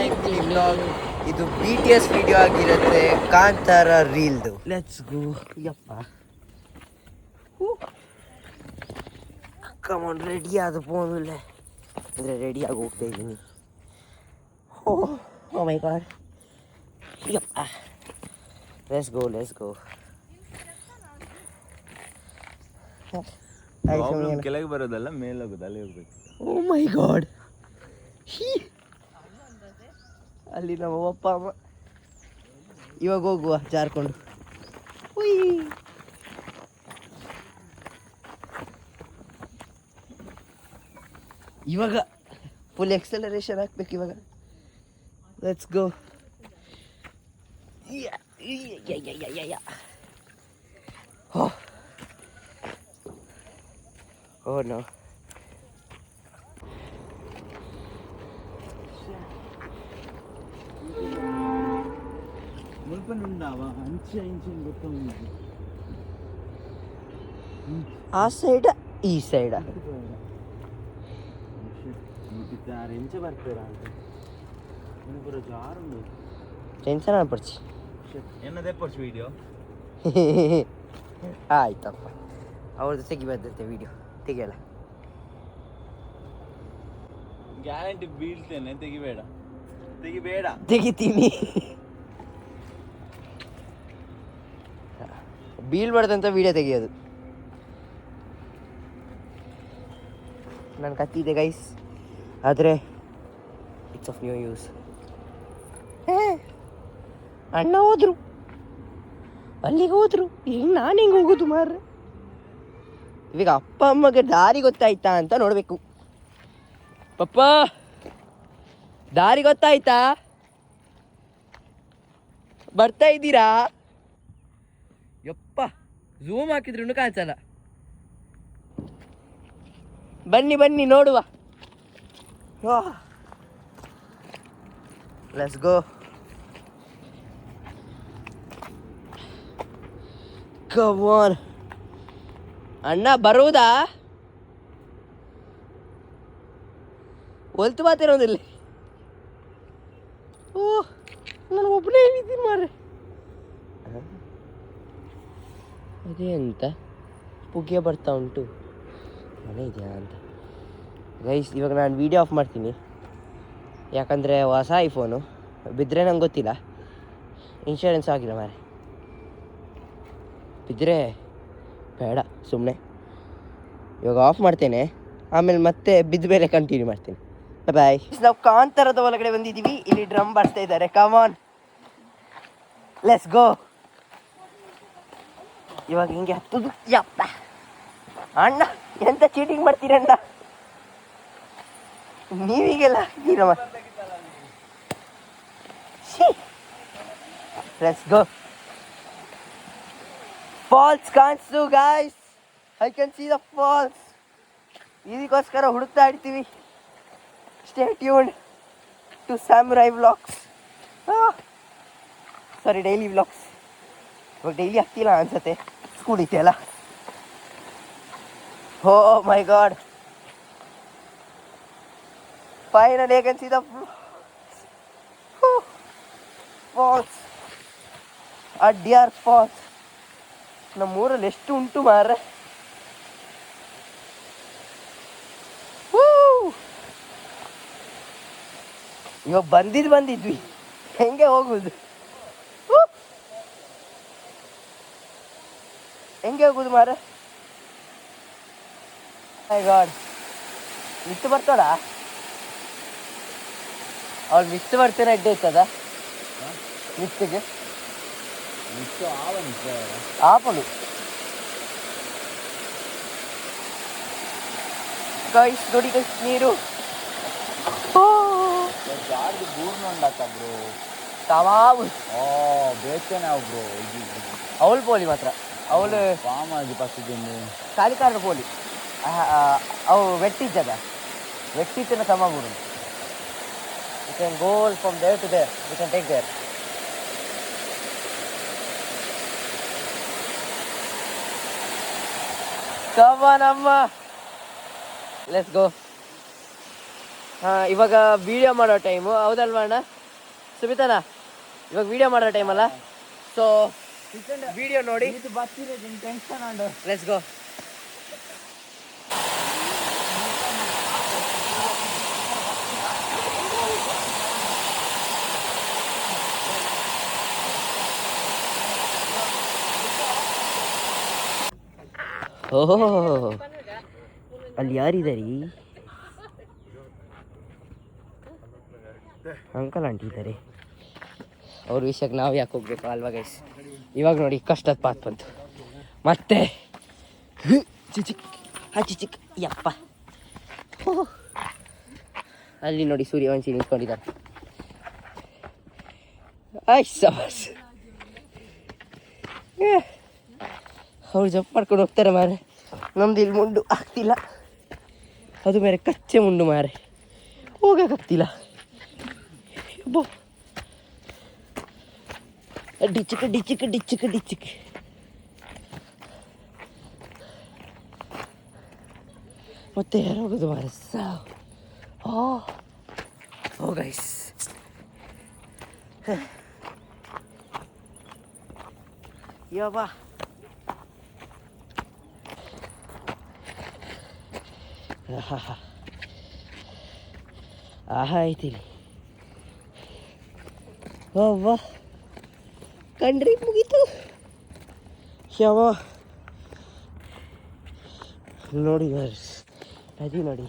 Weekly vlog. ಇದು BTS video ಆಗಿರುತ್ತೆ, Kantara ರೀಲ್ದು. Let's go. ಯಪ್ಪ ಕಮಾನ್, ರೆಡಿ ಆದ ಫೋನಲ್ಲೇ ಅಂದರೆ ರೆಡಿಯಾಗಿ ಹೋಗ್ತಾ ಇದ್ದೀನಿ. ಓ ಮೈ ಗಾಡ್, ಯಪ್ಪ. Let's go. ಕೆಳಗೆ ಬರೋದಲ್ಲ, ಮೇಲೆ ಹೋಗೋದು, ಅಲ್ಲಿ ಹೋಗ್ಬೇಕು. ಓ ಮೈ ಗಾಡ್, ಅಲ್ಲಿ ನಮ್ಮ ಅಪ್ಪ ಅಮ್ಮ. ಇವಾಗ ಹೋಗುವ ಜಾರ್ಕೊಂಡು. ಇವಾಗ ಫುಲ್ ಎಕ್ಸಲರೇಷನ್ ಹಾಕ್ಬೇಕು ಇವಾಗ. Let's go. Oh no. ఆ సైడ్ ఈ సైడ్ ಟೆನ್ಷನ್ ಆಗ್ಬಿಡ್ಸಿ. ಏನದೇ ಪರ್ಸ್ ವಿಡಿಯೋ ಆಯ್ತಪ್ಪ, ಅವ್ರದ್ದು ತೆಗಿಬಾರ್ದಂತೆ ವಿಡಿಯೋ. ತೆಗಿಯಲ್ಲ, ಗ್ಯಾರಂಟಿ ಬೀಳ್ತೇನೆ. ತೆಗಿಬೇಡ. ತೆಗಿತೀನಿ. ಬೀಳ್ಬಾರ್ದಂತ ವಿಡಿಯೋ ತೆಗಿಯೋದು. ನಾನು ಕತ್ತಿದೆ ಗೈಸ್, ಆದರೆ ಇಟ್ಸ್ ಆಫ್ ನ್ಯೂ ಯೂಸ್. ಅಣ್ಣ ಹೋದ್ರು, ಅಲ್ಲಿಗೆ ಹೋದ್ರು, ಈಗ ನಾನು ಹೆಂಗೆ ಹೋಗೋದು ಮಾರ್ರೆ? ಇವಾಗ ಅಪ್ಪ ಅಮ್ಮಗೆ ದಾರಿ ಗೊತ್ತಾಯ್ತಾ ಅಂತ ನೋಡಬೇಕು. ಪಪ್ಪ, ದಾರಿ ಗೊತ್ತಾಯ್ತಾ? ಬರ್ತಾ ಇದ್ದೀರಾ? ಯಪ್ಪ, ಝೂಮ್ ಹಾಕಿದ್ರು ಕಾಣಿಸಲ್ಲ. ಬನ್ನಿ ನೋಡುವ. Let's go. Come on. ಅಣ್ಣ ಬರುವುದಾ? ಒಲ್ತು ಮಾತಿರೋದಿಲ್ಲ. ಓಹ್, ನಾನು ಒಬ್ಬನೇ ಹೇಳಿದ್ದೀನಿ ಮಾರ್ರೆ. ಅದೇ ಅಂತ ಪುಗ್ಗೆ ಬರ್ತಾ ಉಂಟು, ಮನೆ ಇದೆಯಾ ಅಂತ. ಗೈಸ್, ಇವಾಗ ನಾನು ವೀಡಿಯೋ ಆಫ್ ಮಾಡ್ತೀನಿ, ಯಾಕಂದರೆ ಹೊಸ ಐಫೋನು ಬಿದ್ದರೆ ನಂಗೆ ಗೊತ್ತಿಲ್ಲ. ಇನ್ಶೂರೆನ್ಸ್ ಆಗಿಲ್ಲ ಮಾರೆ, ಬಿದ್ದರೆ ಬೇಡ ಸುಮ್ಮನೆ. ಇವಾಗ ಆಫ್ ಮಾಡ್ತೇನೆ, ಆಮೇಲೆ ಮತ್ತೆ ಬಿದ್ದ ಮೇಲೆ ಕಂಟಿನ್ಯೂ ಮಾಡ್ತೀನಿ. ಬಾಯ್. ನಾವು ಕಾಂತಾರದ ಒಳಗಡೆ ಬಂದಿದ್ದೀವಿ. ಇಲ್ಲಿ ಡ್ರಮ್ ಬರ್ತಾ ಇದ್ದಾರೆ. Come on, let's go. ಇವಾಗ ಹಿಂಗೆ ಹತ್ತುದು. ಯಪ್ಪ ಅಣ್ಣ, ಎಂತ ಚೀಟಿಂಗ್ ಮಾಡ್ತೀರಣ್ಣ ನೀವೀಗೆಲ್ಲ. Let's go. ಫಾಲ್ಸ್ ಕಾಣಿಸ್ತು guys, I can see the falls. ಇದಕ್ಕೋಸ್ಕರ ಹುಡುಕ್ತಾ ಇರ್ತೀವಿ. Stay tuned to samurai vlogs. Sorry, daily vlogs. ಇವಾಗ ಡೈಲಿ ಆಗ್ತಿಲ್ಲ ಅನ್ಸತ್ತೆ, ಸ್ಕೂಲ್ ಇದೆಯಲ್ಲ. Oh my god, finally I can see the falls. Adyar falls ನಮ್ಮೂರಲ್ಲಿ ಎಷ್ಟು ಉಂಟು ಮಾರ್ರೆ. ಇವಾಗ ಬಂದಿದ್ವಿ, ಹೆಂಗೆ ಹೋಗುದು? ಹೆಂಗೆ ಹೋಗುದು ಮಾರ್ರೆ? ಮೈ ಗಾಡ್, ಮಿಸ್ ಬರ್ತಾಳ ಅವಳು. ಮಿಸ್ ಬರ್ತೇನೆ ಅಡ್ಡೆ ಇರ್ತದ ಮಿಸ್ಸಿಗೆ. ಆಪಲು ಗೈಸ್, ನೋಡಿ ಗೈಸ್, ನೀರು ತವಾವು. ಬೇಕೇನೆ ಬ್ರೋ, ಅವಳು ಪೋಲಿ ಮಾತ್ರ. ಅವಳು ಕಾಲಿಕಾರನ ಪೋಲಿ. ಅವು ವೆಟ್ಟಿದ್ದದ, ವೆಟ್ಟಿತ್ತಿನ ತಮಾಬೂರು. You can go from there to there, you can take there. Come on, Amma. Let's go. ಇವಾಗ ವಿಡಿಯೋ ಮಾಡೋ ಟೈಮು, ಹೌದಲ್ವಾ ಅಣ್ಣ ಸುಮಿತನ? ಇವಾಗ ವಿಡಿಯೋ ಮಾಡೋ ಟೈಮಲ್ಲ, ಸೊ ವಿಡಿಯೋ ನೋಡಿ ಲೆಟ್ಸ್ ಗೋ. ಓಹೋ, ಅಲ್ಲಿ ಯಾರಿದ್ದಾರೆ? ಅಂಕಲ್ ಆಂಟಿ ಇದ್ದಾರೆ. ಅವ್ರ ವಿಷಯಕ್ಕೆ ನಾವು ಯಾಕೆ ಹೋಗ್ಬೇಕು ಅಲ್ವಾ ಗೈಸ್? ಇವಾಗ ನೋಡಿ ಕಷ್ಟದ ಪಾತ್ ಬಂತು ಮತ್ತೆ. ಚಿಚಿಕ್ ಯಪ್ಪ. ಅಲ್ಲಿ ನೋಡಿ ಸೂರ್ಯವಂಶಿ ನಿಂತ್ಕೊಂಡಿದ್ದಾರೆ. ಸಬಾಸ್. ಅವ್ರು ಜಂಪ್ ಮಾಡ್ಕೊಂಡು ಹೋಗ್ತಾರೆ ಮಾರೆ. ನಮ್ದು ಇಲ್ಲಿ ಮುಂಡು ಆಗ್ತಿಲ್ಲ, ಅದು ಬೇರೆ ಕಚ್ಚೆ ಮುಂಡು ಮಾರೆ, ಹೋಗಕ್ಕಾಗ್ತಿಲ್ಲ. ಡಿಚಿಕ್ ಡಿಚಿಕ್ ಡಿಚಿಕ್ ಡಿಚಿಕ್. ಮತ್ತೆ ಯಾರು ಹೋಗೋದು ಮಾರೆ? ಓ ಗೈಸ್, ಯವ್ವಾ ಆಹಾ ಐತಿಲಿ. ಅವ್ವ ಕಣ್ರಿ ಮುಗೀತು. ಯಾವ ನೋಡಿ ನದಿ ನೋಡಿ,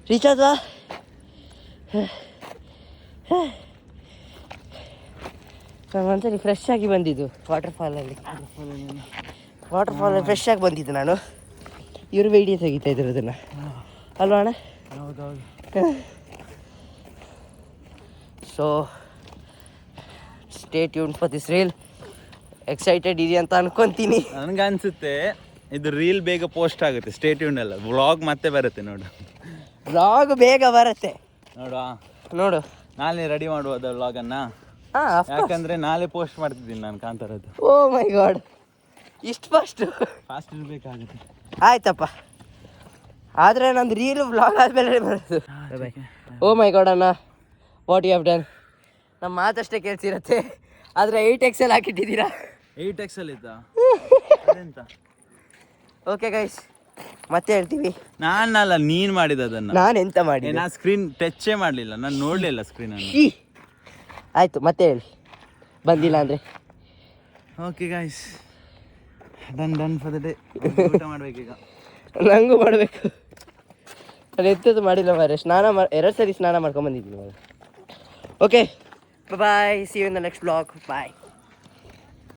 ರೀಚ್ ಆದ್ವಾ? ನಾನು ಒಂದ್ಸರಿ ಫ್ರೆಶ್ ಆಗಿ ಬಂದಿದ್ದು ವಾಟರ್ ಫಾಲಲ್ಲಿ ಫ್ರೆಶ್ ಆಗಿ ಬಂದಿದ್ದು ನಾನು. ಇವರು ವಿಡಿಯೋ ತೆಗಿತಾ ಇದ್ರು ಅದನ್ನು, ಅಲ್ವಾ ಅಣ್ಣ? So stay tune for this reel. Excited ಇದೆಯಾ ಅಂತ ಅನ್ಕೊಂತೀನಿ. ನನಗೆ ಅನ್ಸುತ್ತೆ ಇದು ರೀಲ್ ಬೇಗ ಪೋಸ್ಟ್ ಆಗುತ್ತೆ. ಸ್ಟೇ ಟ್ಯೂನ್ ಅಲ್ಲ, ವ್ಲಾಗ್ ಮತ್ತೆ ಬರುತ್ತೆ ನೋಡು. ವ್ಲಾಗ್ ಬೇಗ ಬರುತ್ತೆ ನೋಡು. ನಾಳೆ ರೆಡಿ ಮಾಡುವುದು ವ್ಲಾಗನ್ನ. ಯಾಕಂದ್ರೆ ನಾಳೆ ಪೋಸ್ಟ್ ಮಾಡ್ತಿದ್ದೀನಿ ನಾನು ಕಾಂತಾರದ್ದು. ಓ ಮೈ ಗಾಡ್, ಇಷ್ಟು ಫಾಸ್ಟ್ ಇರಬೇಕಾಗುತ್ತೆ. ಆಯ್ತಪ್ಪ, ಆದರೆ ನಂದು ರೀಲ್ ವ್ಲಾಗ್ ಆದಮೇಲೆ ಬರೋದು. ಓ ಮೈ ಗಾಡ್ ಅಣ್ಣ, ವಾಟ್ ಯು ಹ್ಯಾವ್ ಡನ್. ನಮ್ಮ ಮಾತಷ್ಟೇ ಕೇಳ್ಸಿರತ್ತೆ, ಆದರೆ 8XL ಹಾಕಿಟ್ಟಿದ್ದೀರಾ. 8XL ಇತ್ತಾ? ಓಕೆ ಗೈಸ್, ಮತ್ತೆ ಹೇಳ್ತೀವಿ. ನಾನಲ್ಲ, ನೀನು ಮಾಡಿದ ಅದನ್ನು. ನಾನು ಎಂತ ಮಾಡಿ? ನಾನು ಸ್ಕ್ರೀನ್ ಟಚ್ಚೇ ಮಾಡಲಿಲ್ಲ, ನಾನು ನೋಡಲಿಲ್ಲ ಸ್ಕ್ರೀನನ್ನು. ಆಯಿತು, ಮತ್ತೆ ಹೇಳಿ ಬಂದಿಲ್ಲ ಅಂದರೆ. Okay guys, done for the day. ಊಟ ಮಾಡಬೇಕೀಗ. ನನಗೂ ಮಾಡಬೇಕು. ನಾನು ಎಂಥದ್ದು ಮಾಡಿಲ್ಲ ಮಾರೆ. 2 ಸರಿ ಸ್ನಾನ ಮಾಡ್ಕೊಂಬಂದಿದ್ದೀನಿ ಮಾರೆ. Okay bye, see you in the next blog. Bye.